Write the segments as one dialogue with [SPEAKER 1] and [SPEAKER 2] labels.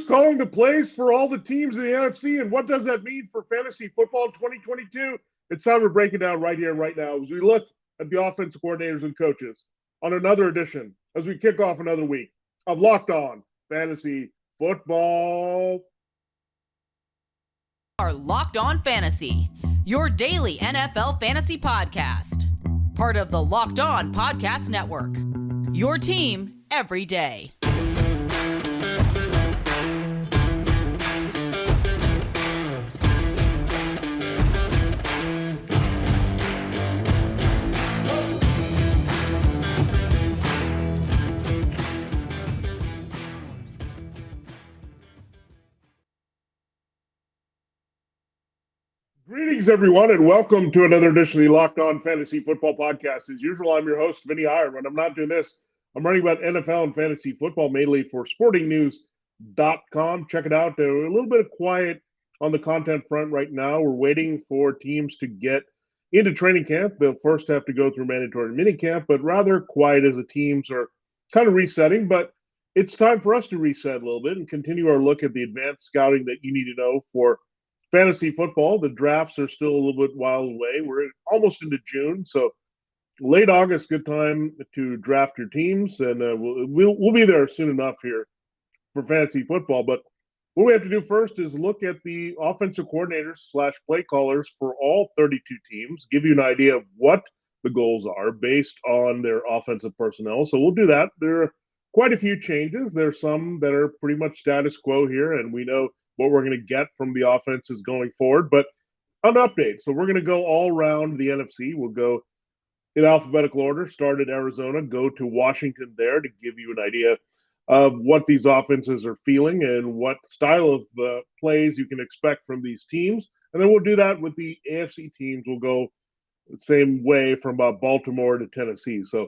[SPEAKER 1] calling the plays for all the teams in the NFC, and what does that mean for fantasy football in 2022? It's time to break it down right here, right now, as we look at the offensive coordinators and coaches on another edition, as we kick off another week of Locked On Fantasy Football.
[SPEAKER 2] Our Locked On Fantasy, your daily NFL fantasy podcast. Part of the Locked On Podcast Network, your team every day.
[SPEAKER 1] Greetings, everyone, and welcome to another edition of the Locked On Fantasy Football Podcast. As usual, I'm your host, Vinnie Iyer. When I'm not doing this, I'm writing about NFL and fantasy football, mainly for sportingnews.com. Check it out. There's a little bit of quiet on the content front right now. We're waiting for teams to get into training camp. They'll first have to go through mandatory minicamp, but rather quiet as the teams are kind of resetting. But it's time for us to reset a little bit and continue our look at the advanced scouting that you need to know for fantasy football. The drafts are still a little bit while away. We're almost into June, so late August, good time to draft your teams, and we'll be there soon enough here for fantasy football. But what we have to do first is look at the offensive coordinators / play callers for all 32 teams, give you an idea of what the goals are based on their offensive personnel. So we'll do that. There are quite a few changes. There's some that are pretty much status quo here, and we know what we're going to get from the offenses going forward, but an update. So we're going to go all around the NFC. We'll go in alphabetical order, start at Arizona, go to Washington there to give you an idea of what these offenses are feeling and what style of plays you can expect from these teams. And then we'll do that with the AFC teams. We'll go the same way from Baltimore to Tennessee. So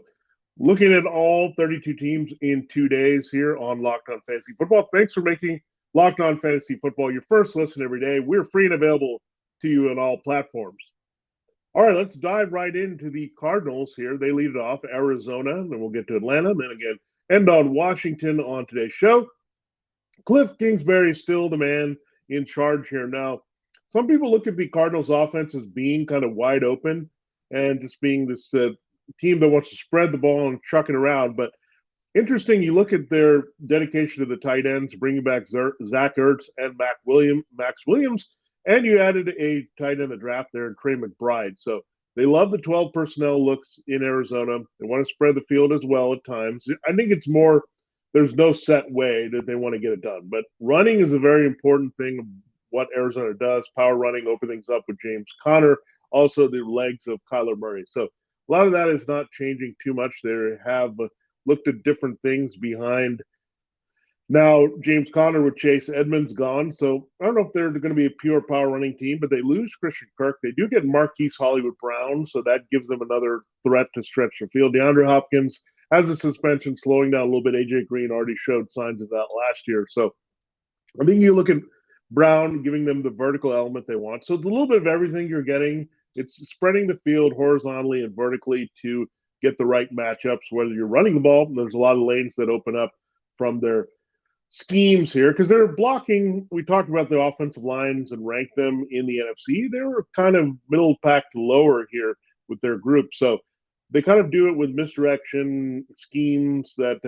[SPEAKER 1] looking at all 32 teams in 2 days here on Locked On Fantasy Football. Thanks for making Locked On Fantasy Football your first listen every day. We're free and available to you on all platforms. All right, let's dive right into the Cardinals here. They lead it off, Arizona, and then we'll get to Atlanta, and then again end on Washington on today's show. Cliff Kingsbury is still the man in charge here. Now, some people look at the Cardinals offense as being kind of wide open and just being this team that wants to spread the ball and chuck it around, but interesting, you look at their dedication to the tight ends, bringing back Zach Ertz and Max Williams, and you added a tight end in the draft there, Trey McBride. So they love the 12 personnel looks in Arizona. They want to spread the field as well at times. I think it's more there's no set way that they want to get it done. But running is a very important thing of what Arizona does. Power running, open things up with James Conner, also the legs of Kyler Murray. So a lot of that is not changing too much. They have looked at different things behind. Now, James Conner with Chase Edmonds gone. So I don't know if they're going to be a pure power running team, but they lose Christian Kirk. They do get Marquise Hollywood Brown, so that gives them another threat to stretch the field. DeAndre Hopkins has a suspension slowing down a little bit. AJ Green already showed signs of that last year. So I think you look at Brown giving them the vertical element they want. So it's a little bit of everything you're getting. It's spreading the field horizontally and vertically to get the right matchups, whether you're running the ball. There's a lot of lanes that open up from their schemes here because they're blocking. We talked about the offensive lines and ranked them in the NFC. They were kind of middle pack to lower here with their group. So they kind of do it with misdirection schemes that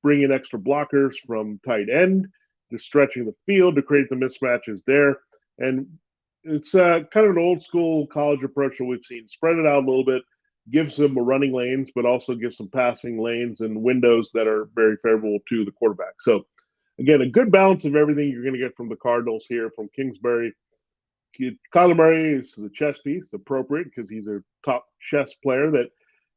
[SPEAKER 1] bring in extra blockers from tight end, just stretching the field to create the mismatches there. And it's kind of an old school college approach that we've seen. Spread it out a little bit, gives them running lanes, but also gives them passing lanes and windows that are very favorable to the quarterback. So, again, a good balance of everything you're going to get from the Cardinals here from Kingsbury. Kyler Murray is the chess piece, appropriate because he's a top chess player that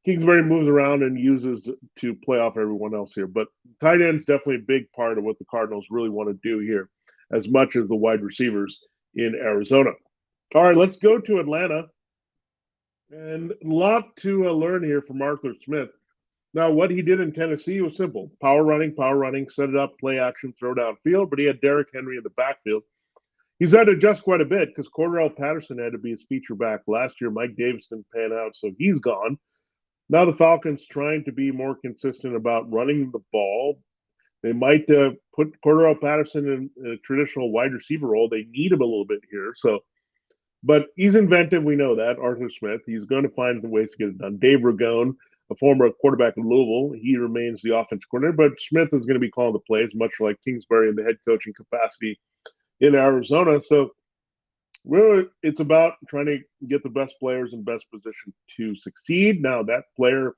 [SPEAKER 1] Kingsbury moves around and uses to play off everyone else here. But tight end's definitely a big part of what the Cardinals really want to do here, as much as the wide receivers in Arizona. All right, let's go to Atlanta. And a lot to learn here from Arthur Smith. Now, what he did in Tennessee was simple. Power running, set it up, play action, throw downfield, but he had Derrick Henry in the backfield. He's had to adjust quite a bit because Cordarrelle Patterson had to be his feature back last year. Mike Davis didn't pan out, so he's gone. Now the Falcons trying to be more consistent about running the ball. They might put Cordell Patterson in a traditional wide receiver role. They need him a little bit here. So, but he's inventive. We know that. Arthur Smith. He's going to find the ways to get it done. Dave Ragone, a former quarterback in Louisville, he remains the offense coordinator. But Smith is going to be calling the plays, much like Kingsbury in the head coaching capacity in Arizona. So, really, it's about trying to get the best players in best position to succeed. Now, that player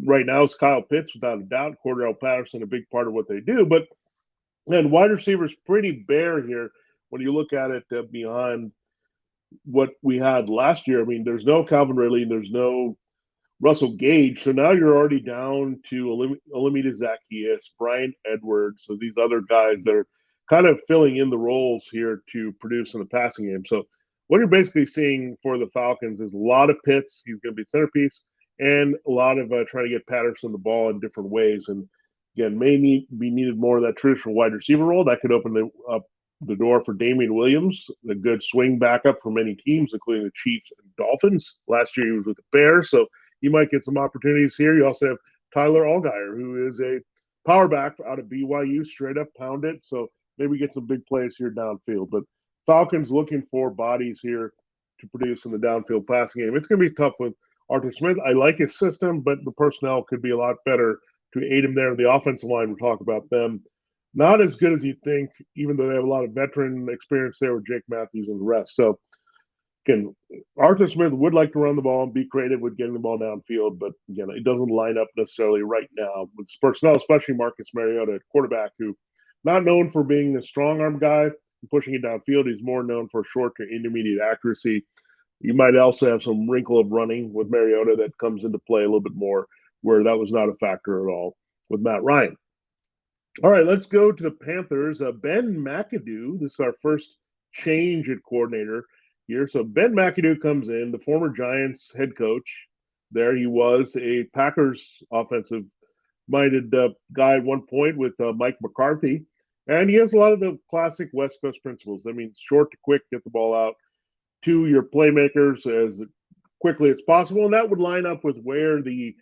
[SPEAKER 1] right now is Kyle Pitts, without a doubt. Cordell Patterson, a big part of what they do. But and wide receivers pretty bare here when you look at it beyond what we had last year. I mean, there's no Calvin Ridley, there's no Russell Gage. So now you're already down to Olamide Zaccheaus, Brian Edwards, so these other guys that are kind of filling in the roles here to produce in the passing game. So what you're basically seeing for the Falcons is a lot of Pitts. He's going to be centerpiece, and a lot of trying to get Patterson the ball in different ways. And again, may be needed more of that traditional wide receiver role. That could open up the door for Damian Williams, a good swing backup for many teams, including the Chiefs and Dolphins. Last year he was with the Bears, so you might get some opportunities here. You also have Tyler Allgeier, who is a power back out of BYU, straight up pound it. So maybe get some big plays here downfield. But Falcons looking for bodies here to produce in the downfield passing game. It's going to be tough with Arthur Smith. I like his system, but the personnel could be a lot better to aid him there. The offensive line, we'll talk about them. Not as good as you think, even though they have a lot of veteran experience there with Jake Matthews and the rest. So, again, Arthur Smith would like to run the ball and be creative with getting the ball downfield, but again, it doesn't line up necessarily right now with personnel, especially Marcus Mariota, quarterback, who not known for being a strong arm guy and pushing it downfield. He's more known for short to intermediate accuracy. You might also have some wrinkle of running with Mariota that comes into play a little bit more, where that was not a factor at all with Matt Ryan. All right, let's go to the Panthers. Ben Mcadoo, this is our first change at coordinator here. So Ben McAdoo comes in, the former Giants head coach. There he was, a Packers offensive-minded guy at one point with Mike McCarthy. And he has a lot of the classic West Coast principles. I mean, short to quick, get the ball out to your playmakers as quickly as possible. And that would line up with where the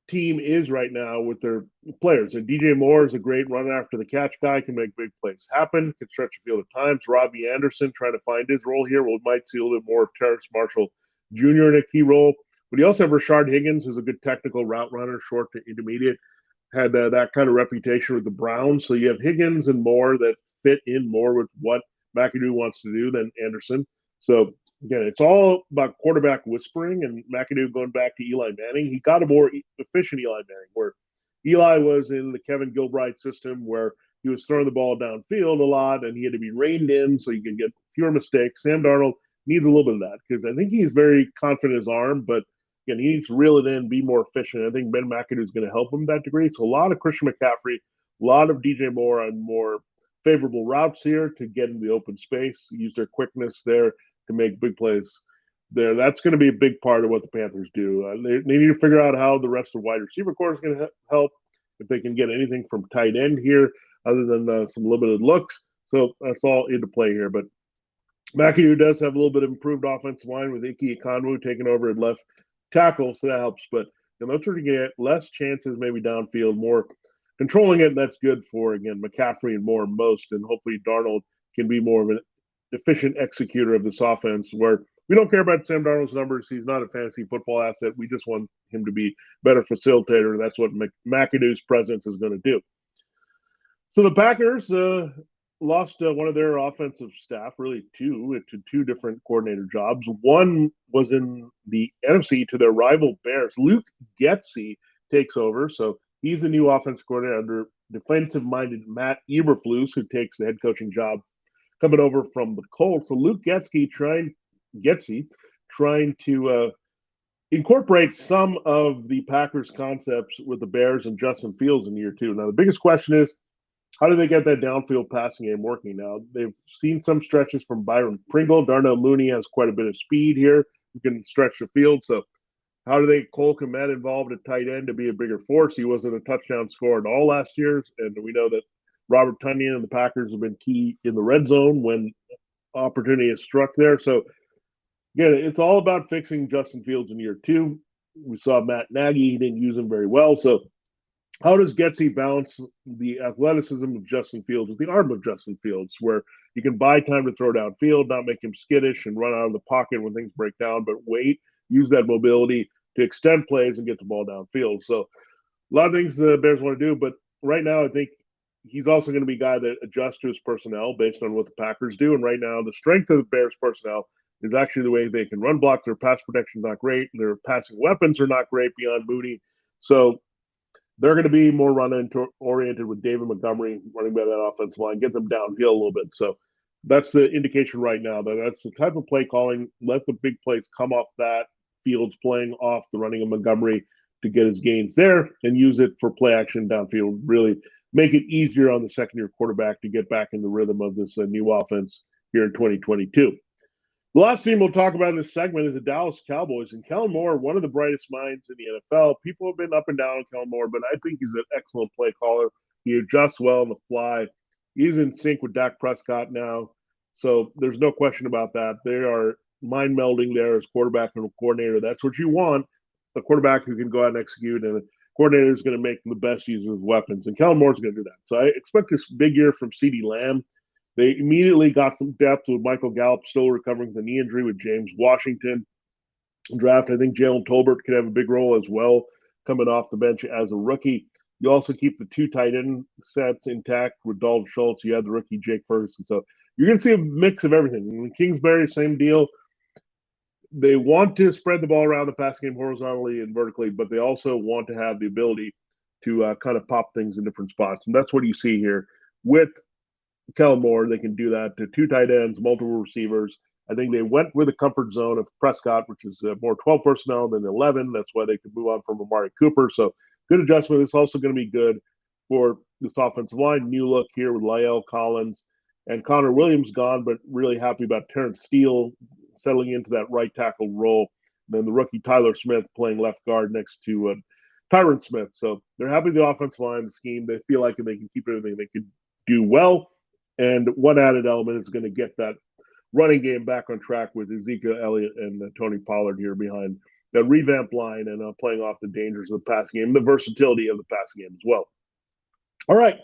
[SPEAKER 1] team is right now with their players. And DJ Moore is a great run after the catch guy, can make big plays happen, can stretch the field at times. Robbie Anderson trying to find his role here. We might see a little bit more of Terrace Marshall Jr. in a key role. But you also have Rashard Higgins, who's a good technical route runner, short to intermediate, had that kind of reputation with the Browns. So you have Higgins and Moore that fit in more with what McAdoo wants to do than Anderson. So again, it's all about quarterback whispering, and McAdoo going back to Eli Manning. He got a more efficient Eli Manning, where Eli was in the Kevin Gilbride system where he was throwing the ball downfield a lot and he had to be reined in so you can get fewer mistakes. Sam Darnold needs a little bit of that because I think he's very confident in his arm, but again, he needs to reel it in, be more efficient. I think Ben McAdoo is going to help him to that degree. So a lot of Christian McCaffrey, a lot of DJ Moore on more favorable routes here to get in the open space, use their quickness there to make big plays there. That's going to be a big part of what the Panthers do. They need to figure out how the rest of the wide receiver corps is going to help, if they can get anything from tight end here other than some limited looks. So that's all into play here. But McAdoo does have a little bit of improved offensive line with Ike Ekonwu taking over at left tackle, so that helps. But those are to get less chances maybe downfield, more controlling it, and that's good for, again, McCaffrey and Moore most, and hopefully Darnold can be more of an efficient executor of this offense where we don't care about Sam Darnold's numbers. He's not a fantasy football asset. We just want him to be better facilitator. That's what McAdoo's presence is going to do. So the Packers lost one of their offensive staff, really to two different coordinator jobs. One was in the NFC to their rival Bears. Luke Getsy takes over. So he's the new offensive coordinator under defensive-minded Matt Eberflus, who takes the head coaching job coming over from the Colts. So Luke Getsy trying to incorporate some of the Packers concepts with the Bears and Justin Fields in year two. Now, the biggest question is, how do they get that downfield passing game working now? They've seen some stretches from Byron Pringle. Darnell Mooney has quite a bit of speed here. Who can stretch the field. So how do they Cole Kmet involved at tight end to be a bigger force? He wasn't a touchdown scorer at all last year. And we know that Robert Tonyan and the Packers have been key in the red zone when opportunity is struck there. So, again, it's all about fixing Justin Fields in year two. We saw Matt Nagy. He didn't use him very well. So How does Getsy balance the athleticism of Justin Fields with the arm of Justin Fields, where you can buy time to throw downfield, not make him skittish and run out of the pocket when things break down, but wait, use that mobility to extend plays and get the ball downfield. So a lot of things the Bears want to do, but right now I think he's also going to be a guy that adjusts to his personnel based on what the Packers do. And right now, the strength of the Bears personnel is actually the way they can run block. Their pass protection is not great. Their passing weapons are not great beyond Mooney. So they're going to be more run oriented with David Montgomery running by that offensive line, get them downhill a little bit. So that's the indication right now that that's the type of play calling. Let the big plays come off that. Fields playing off the running of Montgomery to get his gains there and use it for play action downfield. Really make it easier on the second year quarterback to get back in the rhythm of this new offense here in 2022. The last team we'll talk about in this segment is the Dallas Cowboys. And Kellen Moore, one of the brightest minds in the NFL. People have been up and down on Kellen Moore, but I think he's an excellent play caller. He adjusts well on the fly. He's in sync with Dak Prescott now. So there's no question about that. They are mind melding there as quarterback and coordinator. That's what you want, a quarterback who can go out and execute, and a coordinator is going to make the best use of his weapons. And Kellen Moore's going to do that. So I expect this big year from CeeDee Lamb. They immediately got some depth with Michael Gallup still recovering from the knee injury, with James Washington draft. I think Jalen Tolbert could have a big role as well, coming off the bench as a rookie. You also keep the two tight end sets intact with Dalton Schultz. You have the rookie Jake Ferguson. So you're going to see a mix of everything. Kingsbury, same deal. They want to spread the ball around the pass game horizontally and vertically, but they also want to have the ability to kind of pop things in different spots. And that's what you see here with Kellen Moore. They can do that to two tight ends, multiple receivers. I think they went with the comfort zone of Prescott, which is more 12 personnel than 11. That's why they could move on from Amari Cooper. So good adjustment. It's also going to be good for this offensive line. New look here with La'el Collins and Connor Williams gone, but really happy about Terrence Steele settling into that right tackle role. And then the rookie Tyler Smith playing left guard next to Tyron Smith. So they're happy with the offensive line, the scheme. They feel like they can keep everything they can do well. And one added element is going to get that running game back on track with Ezekiel Elliott and Tony Pollard here behind the revamped line and playing off the dangers of the passing game, the versatility of the passing game as well. All right,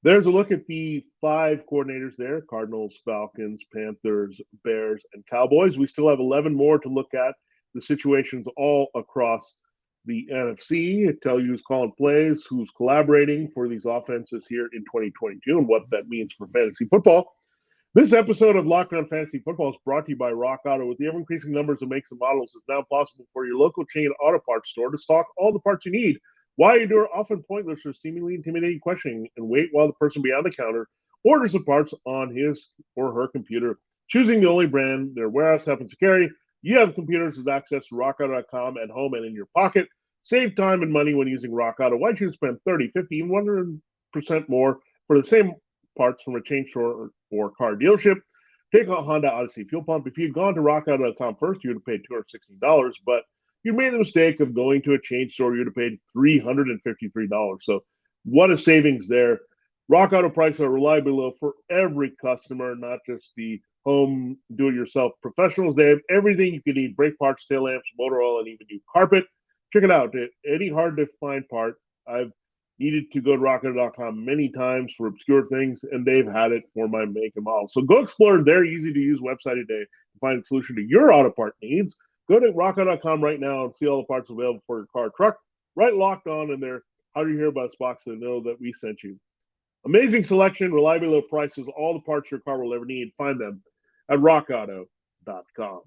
[SPEAKER 1] there's a look at the 5 coordinators there: Cardinals, Falcons, Panthers, Bears, and Cowboys. We still have 11 more to look at. The situations all across the NFC, tell you who's calling plays, who's collaborating for these offenses here in 2022, and what that means for fantasy football. This episode of Locked On Fantasy Football is brought to you by Rock Auto. With the ever-increasing numbers of makes and models, it's now possible for your local chain auto parts store to stock all the parts you need. While you do are often pointless or seemingly intimidating questioning, and wait while the person behind the counter orders the parts on his or her computer, choosing the only brand their warehouse happens to carry. You have computers with access to rockauto.com at home and in your pocket. Save time and money when using Rock Auto. Why should you spend 30, 50, even 100% more for the same parts from a chain store or car dealership? Take a Honda Odyssey fuel pump. If you'd gone to rockauto.com first, you would have paid $216, but you made the mistake of going to a chain store, you'd have paid $353. So what a savings there. Rock Auto prices are reliably low for every customer, not just the home do-it-yourself professionals. They have everything you can need: brake parts, tail lamps, motor oil, and even new carpet. Check it out. Any hard-to-find part, I've needed to go to rockauto.com many times for obscure things, and they've had it for my make and model. So go explore their easy-to-use website today to find a solution to your auto part needs. Go to rockauto.com right now and see all the parts available for your car, truck. Right, Locked On in there. How do you hear about us box so they know that we sent you? Amazing selection, reliably low prices, all the parts your car will ever need. Find them at rockauto.com.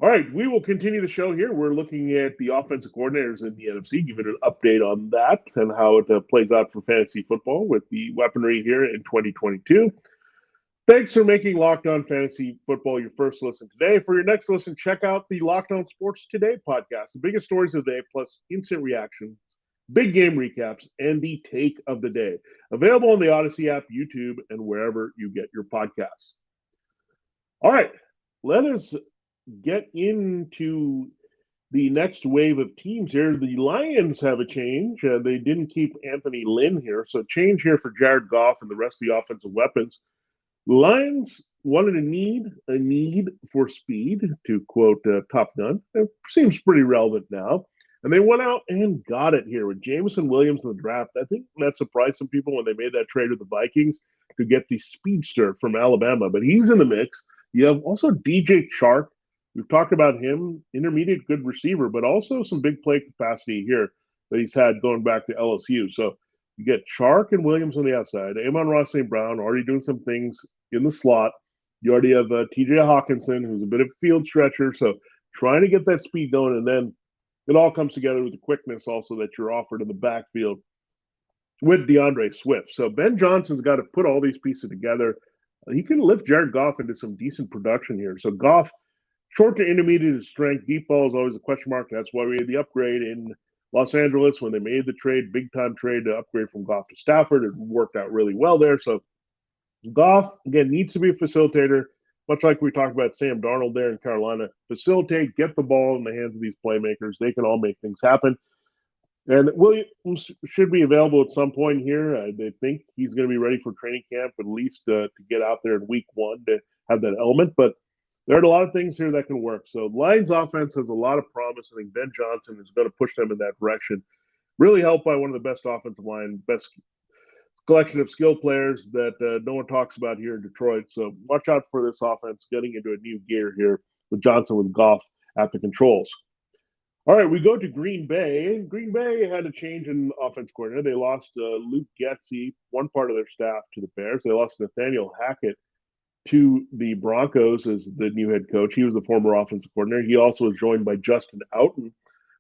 [SPEAKER 1] All right, we will continue the show here. We're looking at the offensive coordinators in the NFC, giving an update on that and how it plays out for fantasy football with the weaponry here in 2022. Thanks for making Locked On Fantasy Football your first listen today. For your next listen, check out the Locked On Sports Today podcast, the biggest stories of the day, plus instant reaction, big game recaps, and the take of the day. Available on the Odyssey app, YouTube, and wherever you get your podcasts. All right, let us get into the next wave of teams here. The Lions have a change. They didn't keep Anthony Lynn here, so change here for Jared Goff and the rest of the offensive weapons. Lions wanted a need for speed, to quote Top Gun. It seems pretty relevant now. And they went out and got it here with Jameson Williams in the draft. I think that surprised some people when they made that trade with the Vikings to get the speedster from Alabama, but he's in the mix. You have also DJ Chark. We've talked about him, intermediate good receiver, but also some big play capacity here that he's had going back to LSU. So you get Chark and Williams on the outside. Amon-Ra St. Brown already doing some things in the slot. You already have TJ Hawkinson, who's a bit of a field stretcher. So trying to get that speed going, and then it all comes together with the quickness also that you're offered in the backfield with DeAndre Swift. So Ben Johnson's got to put all these pieces together. He can lift Jared Goff into some decent production here. So Goff, short to intermediate strength, deep ball is always a question mark. That's why we had the upgrade in Los Angeles when they made the trade, big time trade to upgrade from Goff to Stafford. It worked out really well there. So Goff, again, needs to be a facilitator, much like we talked about Sam Darnold there in Carolina. Facilitate, get the ball in the hands of these playmakers. They can all make things happen. And Williams should be available at some point here. They think he's going to be ready for training camp, at least to get out there in week one to have that element. But there are a lot of things here that can work. So Lions offense has a lot of promise. I think Ben Johnson is going to push them in that direction. Really helped by one of the best offensive line, best collection of skill players that no one talks about here in Detroit. So watch out for this offense getting into a new gear here with Johnson with Goff at the controls. All right, we go to Green Bay. Green Bay had a change in offense coordinator. They lost Luke Getsy, one part of their staff, to the Bears. They lost Nathaniel Hackett to the Broncos as the new head coach. He was the former offensive coordinator. He also was joined by Justin Outen,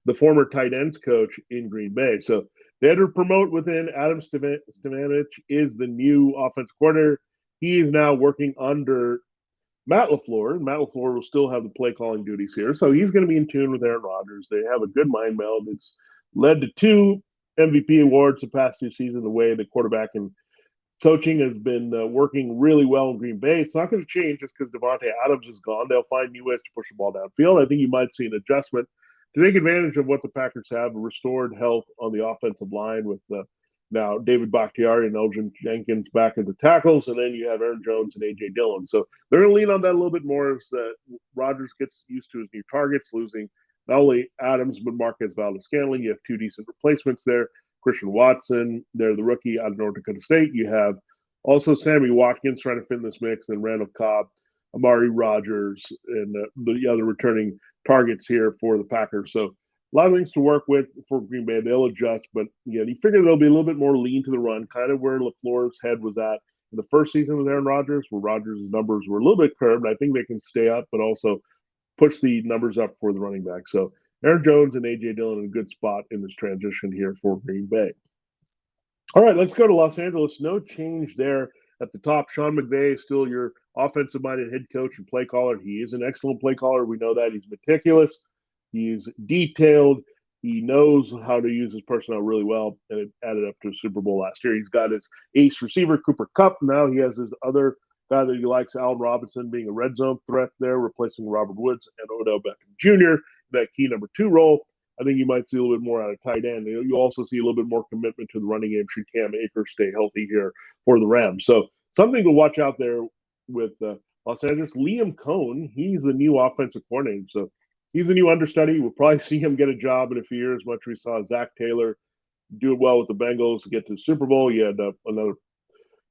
[SPEAKER 1] the former tight ends coach in Green Bay. So they had to promote within. Adam Stevanich is the new offensive coordinator. He is now working under Matt LaFleur. Matt LaFleur will still have the play calling duties here. So he's going to be in tune with Aaron Rodgers. They have a good mind meld. It's led to 2 MVP awards the past 2 seasons, the way the quarterback and coaching has been working really well in Green Bay. It's not going to change just because Devontae Adams is gone. They'll find new ways to push the ball downfield. I think you might see an adjustment to take advantage of what the Packers have, restored health on the offensive line with now David Bakhtiari and Elgin Jenkins back into tackles, and then you have Aaron Jones and A.J. Dillon. So they're going to lean on that a little bit more as Rodgers gets used to his new targets, losing not only Adams, but Marquez Valdes-Scantling. You have 2 decent replacements there. Christian Watson, they're the rookie out of North Dakota State. You have also Sammy Watkins trying to fit in this mix, and Randall Cobb, Amari Rodgers, and the other returning targets here for the Packers. So a lot of things to work with for Green Bay. They'll adjust, but you figure they'll be a little bit more lean to the run, kind of where LaFleur's head was at in the first season with Aaron Rodgers, where Rodgers' numbers were a little bit curved. I think they can stay up, but also push the numbers up for the running back. So Aaron Jones and A.J. Dillon in a good spot in this transition here for Green Bay. All right, let's go to Los Angeles. No change there at the top. Sean McVay is still your offensive-minded head coach and play caller. He is an excellent play caller. We know that. He's meticulous. He's detailed. He knows how to use his personnel really well, and it added up to a Super Bowl last year. He's got his ace receiver, Cooper Kupp. Now he has his other guy that he likes, Allen Robinson, being a red zone threat there, replacing Robert Woods and Odell Beckham Jr., that key number 2 role. I think you might see a little bit more out of tight end. You also see a little bit more commitment to the running game should Cam Akers stay healthy here for the Rams. So something to watch out there with Los Angeles. Liam Cohn, he's the new offensive coordinator. So he's the new understudy. We'll probably see him get a job in a few years, much we saw Zach Taylor do it well with the Bengals to get to the Super Bowl. You had another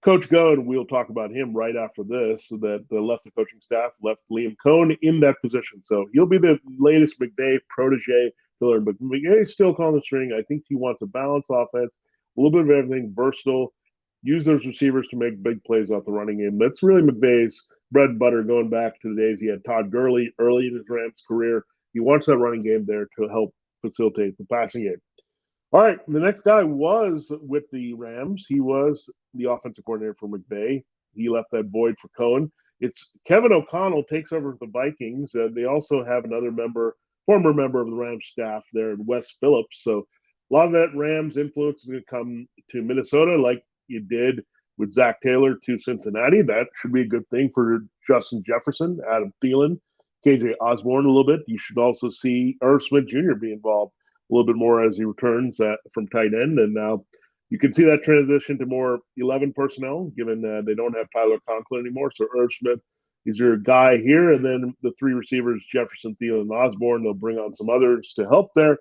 [SPEAKER 1] coach go, and we'll talk about him right after this, that left the coaching staff, left Liam Cohn in that position. So he'll be the latest McVay protege. But McVay's still calling the string. I think he wants a balanced offense, a little bit of everything, versatile, use those receivers to make big plays off the running game. That's really McVay's bread and butter going back to the days he had Todd Gurley early in his Rams career. He wants that running game there to help facilitate the passing game. All right, the next guy was with the Rams. He was the offensive coordinator for McVay. He left that void for Cohen. It's Kevin O'Connell takes over the Vikings. They also have another former member of the Rams staff there, Wes Phillips. So a lot of that Rams influence is going to come to Minnesota, like you did with Zach Taylor to Cincinnati. That should be a good thing for Justin Jefferson, Adam Thielen, KJ Osborne a little bit. You should also see Irv Smith Jr. be involved a little bit more as he returns from tight end. And now you can see that transition to more 11 personnel, given they don't have Tyler Conklin anymore. So Irv Smith is your guy here. And then the 3 receivers, Jefferson, Thielen, and Osborne, they'll bring on some others to help there.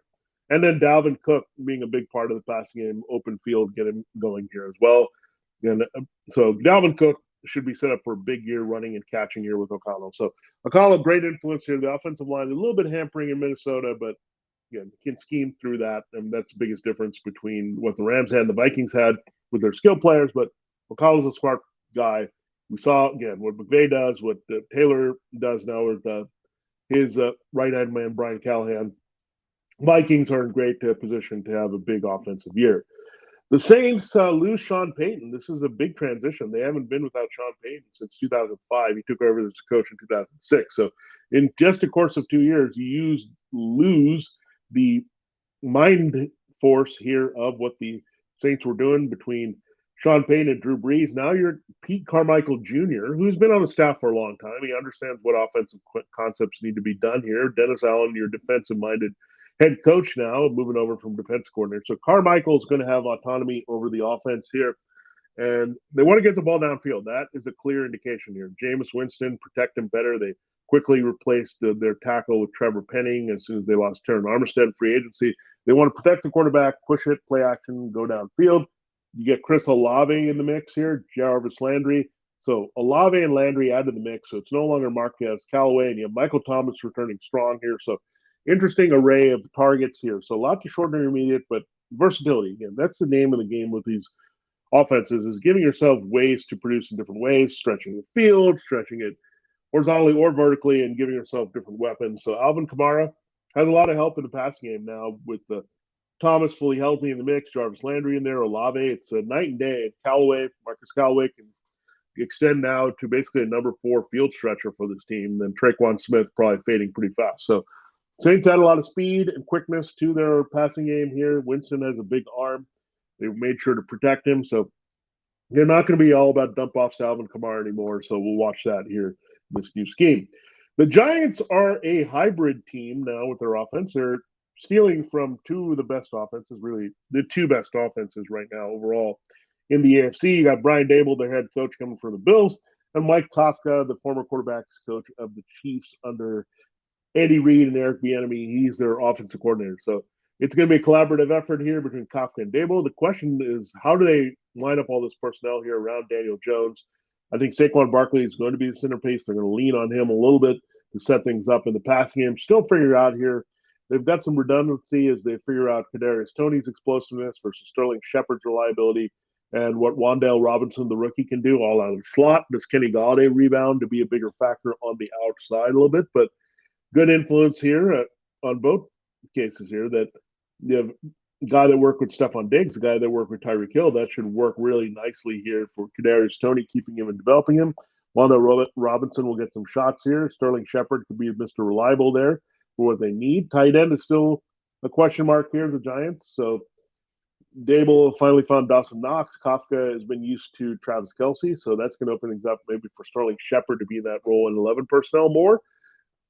[SPEAKER 1] And then Dalvin Cook being a big part of the passing game, open field, get him going here as well. And so Dalvin Cook should be set up for a big year running and catching here with O'Connell. So O'Connell, great influence here. The offensive line, a little bit hampering in Minnesota, but again, can scheme through that. And that's the biggest difference between what the Rams had and the Vikings had with their skill players. But O'Connell's a smart guy. We saw, again, what McVay does, what Taylor does now with his right-hand man, Brian Callahan. Vikings are in great position to have a big offensive year. The Saints lose Sean Payton. This is a big transition. They haven't been without Sean Payton since 2005. He took over as coach in 2006. So in just a course of 2 years, you lose the mind force here of what the Saints were doing between Sean Payton and Drew Brees. Now you're Pete Carmichael Jr., who's been on the staff for a long time. He understands what offensive concepts need to be done here. Dennis Allen, your defensive-minded head coach now, moving over from defense coordinator. So Carmichael's going to have autonomy over the offense here. And they want to get the ball downfield. That is a clear indication here. Jameis Winston, protect him better. They quickly replaced their tackle with Trevor Penning as soon as they lost Terran Armstead in free agency. They want to protect the quarterback, push it, play action, go downfield. You get Chris Olave in the mix here, Jarvis Landry. So Olave and Landry added the mix. So it's no longer Marquez Callaway, and you have Michael Thomas returning strong here. So interesting array of targets here. So a lot to short and intermediate, but versatility. Again, that's the name of the game with these offenses, is giving yourself ways to produce in different ways, stretching the field, stretching it horizontally or vertically, and giving yourself different weapons. So Alvin Kamara has a lot of help in the passing game now with the Thomas fully healthy in the mix, Jarvis Landry in there, Olave. It's a night and day. Callaway, Marcus Callaway can extend now to basically a number 4 field stretcher for this team. Then Traquan Smith probably fading pretty fast. So Saints had a lot of speed and quickness to their passing game here. Winston has a big arm. They made sure to protect him. So they're not going to be all about dump offs to Alvin Kamara anymore. So we'll watch that here, this new scheme. The Giants are a hybrid team now with their offense. They're stealing from 2 of the best offenses, really the 2 best offenses right now overall in the AFC. You got Brian Daboll, their head coach, coming from the Bills, and Mike Kafka, the former quarterbacks coach of the Chiefs under Andy Reid and Eric Bieniemy. He's their offensive coordinator. So it's going to be a collaborative effort here between Kafka and Daboll. The question is, how do they line up all this personnel here around Daniel Jones? I think Saquon Barkley is going to be the centerpiece. They're going to lean on him a little bit to set things up in the passing game. Still figure out here. They've got some redundancy as they figure out Kadarius Toney's explosiveness versus Sterling Shepard's reliability and what Wan'Dale Robinson, the rookie, can do all out of the slot. Does Kenny Galladay rebound to be a bigger factor on the outside a little bit? But good influence here on both cases here, that you have a guy that worked with Stephon Diggs, a guy that worked with Tyreek Hill. That should work really nicely here for Kadarius Toney, keeping him and developing him. Wan'Dale Robinson will get some shots here. Sterling Shepard could be Mr. Reliable there for what they need. Tight end is still a question mark here, the Giants. So Daboll finally found Dawson Knox. Kafka has been used to Travis Kelce, so that's going to open things up maybe for Sterling Shepard to be in that role in 11 personnel more.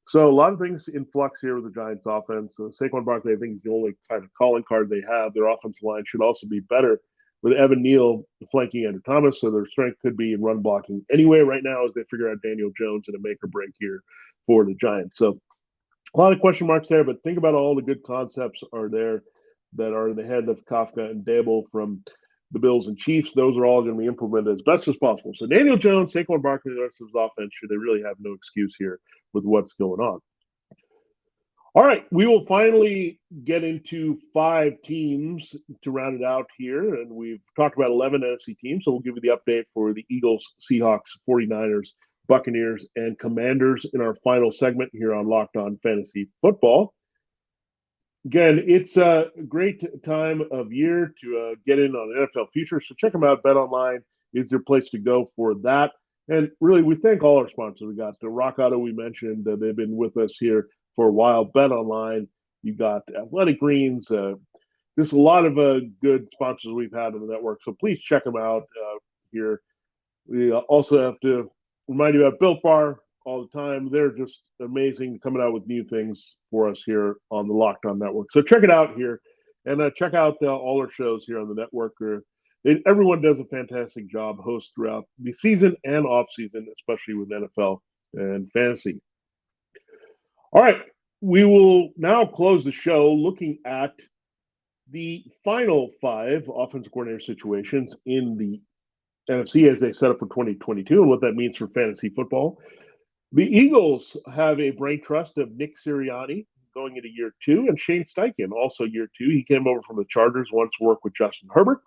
[SPEAKER 1] So a lot of things in flux here with the Giants offense. Saquon Barkley, I think, is the only kind of calling card they have. Their offensive line should also be better with Evan Neal flanking Andrew Thomas, so their strength could be in run blocking anyway right now as they figure out Daniel Jones and a make or break here for the Giants. So a lot of question marks there, but think about all the good concepts are there that are in the head of Kafka and Daboll from the Bills and Chiefs. Those are all going to be implemented as best as possible. So Daniel Jones, Saquon Barkley, the rest of his offense, they really have no excuse here with what's going on. All right, we will finally get into 5 teams to round it out here, and we've talked about 11 NFC teams, so we'll give you the update for the Eagles, Seahawks, 49ers, Buccaneers, and Commanders in our final segment here on Locked On Fantasy Football. Again, it's a great time of year to get in on NFL futures, so check them out. BetOnline is your place to go for that. And really, we thank all our sponsors. We got the Rock Auto we mentioned. They've been with us here for a while. BetOnline, you got Athletic Greens. There's a lot of good sponsors we've had on the network, so please check them out here. We also have to remind you about Built Bar all the time. They're just amazing, coming out with new things for us here on the Locked On Network. So check it out here, and check out all our shows here on the network. Everyone does a fantastic job, hosts throughout the season and off season, especially with NFL and fantasy. All right, We will now close the show looking at the final 5 offensive coordinator situations in the NFC as they set up for 2022 and what that means for fantasy football. The Eagles have a brain trust of Nick Sirianni going into year 2 and Shane Steichen also year 2. He came over from the Chargers, once worked with Justin Herbert.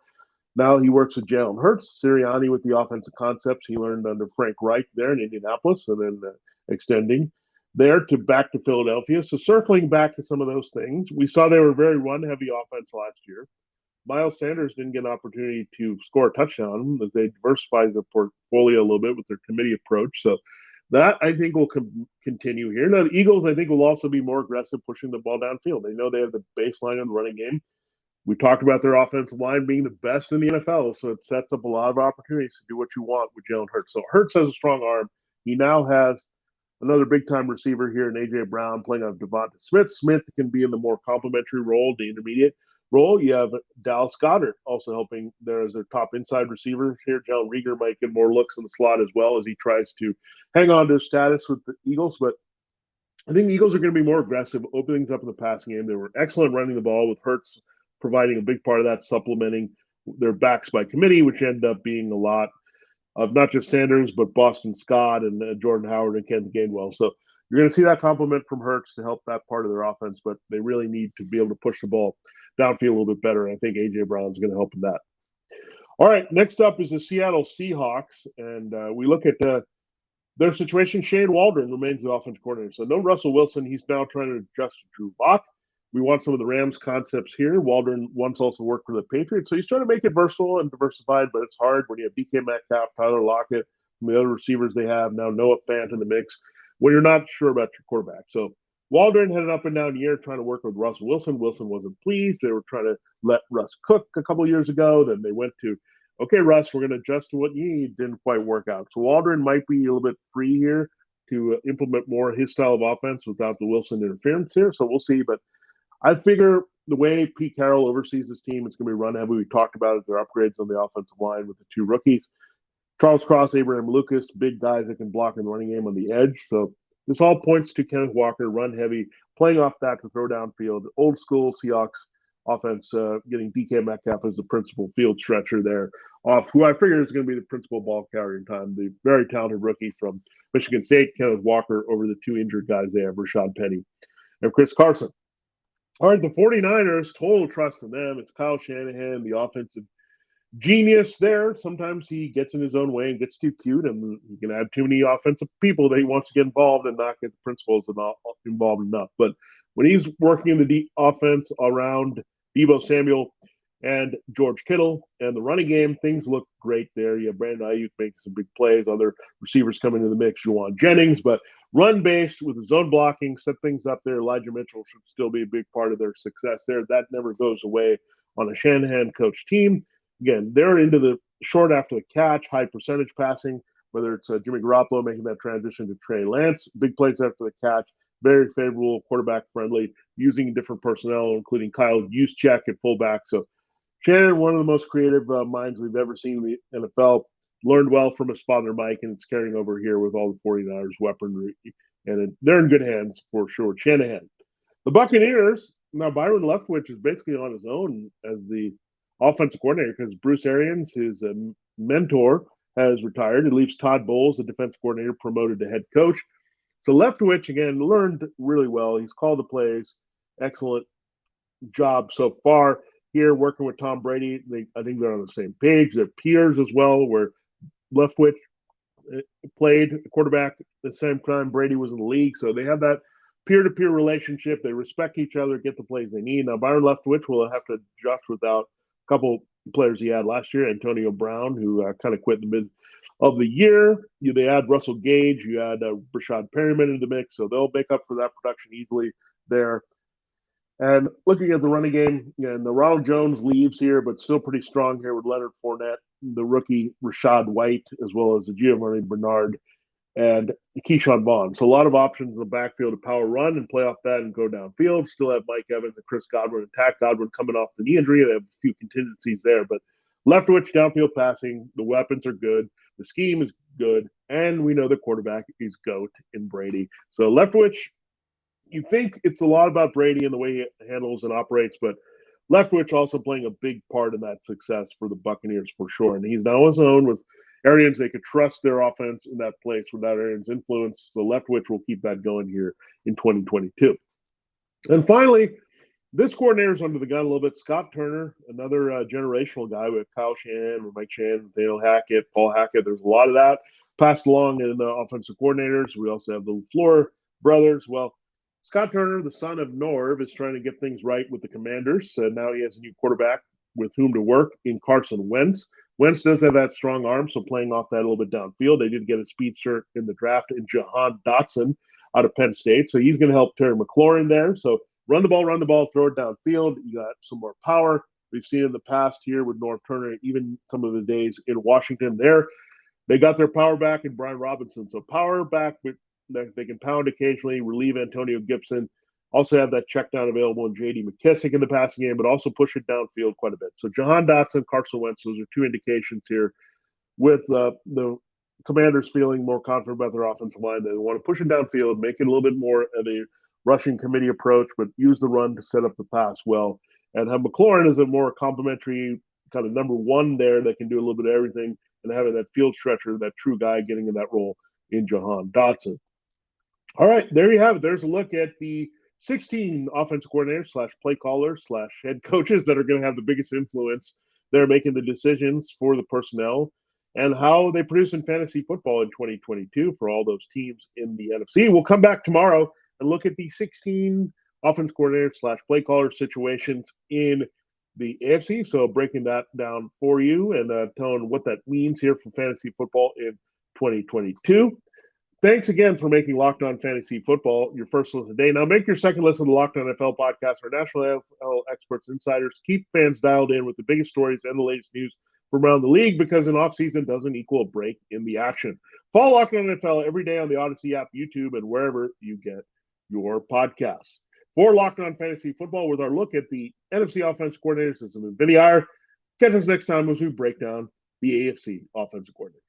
[SPEAKER 1] Now he works with Jalen Hurts. Sirianni with the offensive concepts he learned under Frank Reich there in Indianapolis, and then extending there back to Philadelphia. So circling back to some of those things, we saw they were very run-heavy offense last year. Miles Sanders didn't get an opportunity to score a touchdown as they diversified their portfolio a little bit with their committee approach. So that, I think, will continue here. Now, the Eagles, I think, will also be more aggressive pushing the ball downfield. They know they have the baseline of the running game. We talked about their offensive line being the best in the NFL, so it sets up a lot of opportunities to do what you want with Jalen Hurts. So Hurts has a strong arm. He now has another big-time receiver here in A.J. Brown playing on Devonta Smith. Smith can be in the more complementary role, the intermediate role. You have Dallas Goedert also helping there as their top inside receiver here. Jalen Reagor might get more looks in the slot as well as he tries to hang on to his status with the Eagles. But I think the Eagles are going to be more aggressive, opening things up in the passing game. They were excellent running the ball with Hurts providing a big part of that, supplementing their backs by committee, which ended up being a lot of not just Sanders, but Boston Scott and Jordan Howard and Ken Gainwell. So you're going to see that compliment from Hurts to help that part of their offense, but they really need to be able to push the ball downfield a little bit better. I think A.J. Brown's going to help with that. All right, next up is the Seattle Seahawks, and we look at their situation. Shane Waldron remains the offensive coordinator. So no Russell Wilson. He's now trying to adjust to Drew Lock. We want some of the Rams concepts here. Waldron once also worked for the Patriots. So he's trying to make it versatile and diversified, but it's hard when you have DK Metcalf, Tyler Lockett, and the other receivers they have, now Noah Fant in the mix, when you're not sure about your quarterback. So Waldron had an up and down year trying to work with Russell Wilson. Wilson wasn't pleased. They were trying to let Russ cook a couple of years ago. Then they went to, okay, Russ, we're going to adjust to what you need. Didn't quite work out. So Waldron might be a little bit free here to implement more his style of offense without the Wilson interference here. So we'll see. But I figure the way Pete Carroll oversees this team, it's going to be run heavy. We talked about it, their upgrades on the offensive line with the 2 rookies. Charles Cross, Abraham Lucas, big guys that can block in the running game on the edge. So this all points to Kenneth Walker, run heavy, playing off that to throw downfield. Old school Seahawks offense, getting DK Metcalf as the principal field stretcher there, off who I figure is going to be the principal ball carrier in time. The very talented rookie from Michigan State, Kenneth Walker, over the 2 injured guys they have, Rashad Penny and Chris Carson. All right, the 49ers, total trust in them. It's Kyle Shanahan, the offensive genius there. Sometimes he gets in his own way and gets too cute, and he can have too many offensive people that he wants to get involved and not get the principals involved enough. But when he's working in the deep offense around Deebo Samuel and George Kittle and the running game, things look great there. You have Brandon Ayuk making some big plays, other receivers coming in the mix, Juwan Jennings, but run-based with the zone blocking, set things up there. Elijah Mitchell should still be a big part of their success there. That never goes away on a Shanahan coach team. Again, they're into the short after the catch, high percentage passing, whether it's Jimmy Garoppolo making that transition to Trey Lance, big plays after the catch, very favorable, quarterback friendly, using different personnel, including Kyle Juszczyk at fullback. So Shannon, one of the most creative minds we've ever seen in the NFL, learned well from his father, Mike, and it's carrying over here with all the 49ers weaponry. And they're in good hands for sure. Shanahan. The Buccaneers, now Byron Leftwich is basically on his own as the offensive coordinator because Bruce Arians, his mentor, has retired. It leaves Todd Bowles, the defense coordinator, promoted to head coach. So Leftwich, again, learned really well. He's called the plays. Excellent job so far. Here, working with Tom Brady, I think they're on the same page. They're peers as well, where Leftwich played quarterback at the same time Brady was in the league. So they have that peer-to-peer relationship. They respect each other, get the plays they need. Now, Byron Leftwich will have to adjust without a couple players he had last year, Antonio Brown, who kind of quit in the mid of the year. They add Russell Gage. You add Rashad Perryman into the mix. So they'll make up for that production easily there. And looking at the running game, and the Ronald Jones leaves here, but still pretty strong here with Leonard Fournette, the rookie Rashad White, as well as the Giovanni Bernard and Keyshawn Vaughn. So a lot of options in the backfield to power run and play off that and go downfield. Still have Mike Evans and Chris Godwin attack. Godwin coming off the knee injury. They have a few contingencies there, but Leftwich downfield passing. The weapons are good. The scheme is good. And we know the quarterback is GOAT in Brady. So Leftwich, you think it's a lot about Brady and the way he handles and operates, but Leftwich also playing a big part in that success for the Buccaneers for sure. And he's now his own with Arians. They could trust their offense in that place without Arians' influence. So Leftwich will keep that going here in 2022. And finally, this coordinator's under the gun a little bit. Scott Turner, another generational guy with Kyle Shanahan, Mike Shanahan, Daniel Hackett, Paul Hackett. There's a lot of that passed along in the offensive coordinators. We also have the LaFleur brothers. Well, Scott Turner, the son of Norv, is trying to get things right with the Commanders. Now he has a new quarterback with whom to work in Carson Wentz. Wentz does have that strong arm, so playing off that a little bit downfield. They did get a speedster in the draft in Jahan Dotson out of Penn State, so he's going to help Terry McLaurin there. So run the ball, throw it downfield. You got some more power. We've seen in the past here with Norv Turner, even some of the days in Washington there. They got their power back in Brian Robinson. So power back, but they can pound occasionally, relieve Antonio Gibson. Also have that check down available in J.D. McKissick in the passing game, but also push it downfield quite a bit. So Jahan Dotson, Carson Wentz, those are two indications here with the Commanders feeling more confident about their offensive line. They want to push it downfield, make it a little bit more of a rushing committee approach, but use the run to set up the pass well. And have McLaurin as a more complimentary kind of number one there that can do a little bit of everything, and having that field stretcher, that true guy getting in that role in Jahan Dotson. All right, there you have it. There's a look at the 16 offensive coordinators / play callers / head coaches that are going to have the biggest influence. They're making the decisions for the personnel and how they produce in fantasy football in 2022 for all those teams in the NFC. We'll come back tomorrow and look at the 16 offense coordinators / play caller situations in the AFC. So breaking that down for you and telling what that means here for fantasy football in 2022. Thanks again for making Locked On Fantasy Football your first listen today. Now make your second listen to the Locked On NFL podcast. Our national NFL experts, insiders, keep fans dialed in with the biggest stories and the latest news from around the league, because an offseason doesn't equal a break in the action. Follow Locked On NFL every day on the Odyssey app, YouTube, and wherever you get your podcasts. For Locked On Fantasy Football, with our look at the NFC offensive coordinators, this has been Vinnie Iyer. Catch us next time as we break down the AFC offensive coordinators.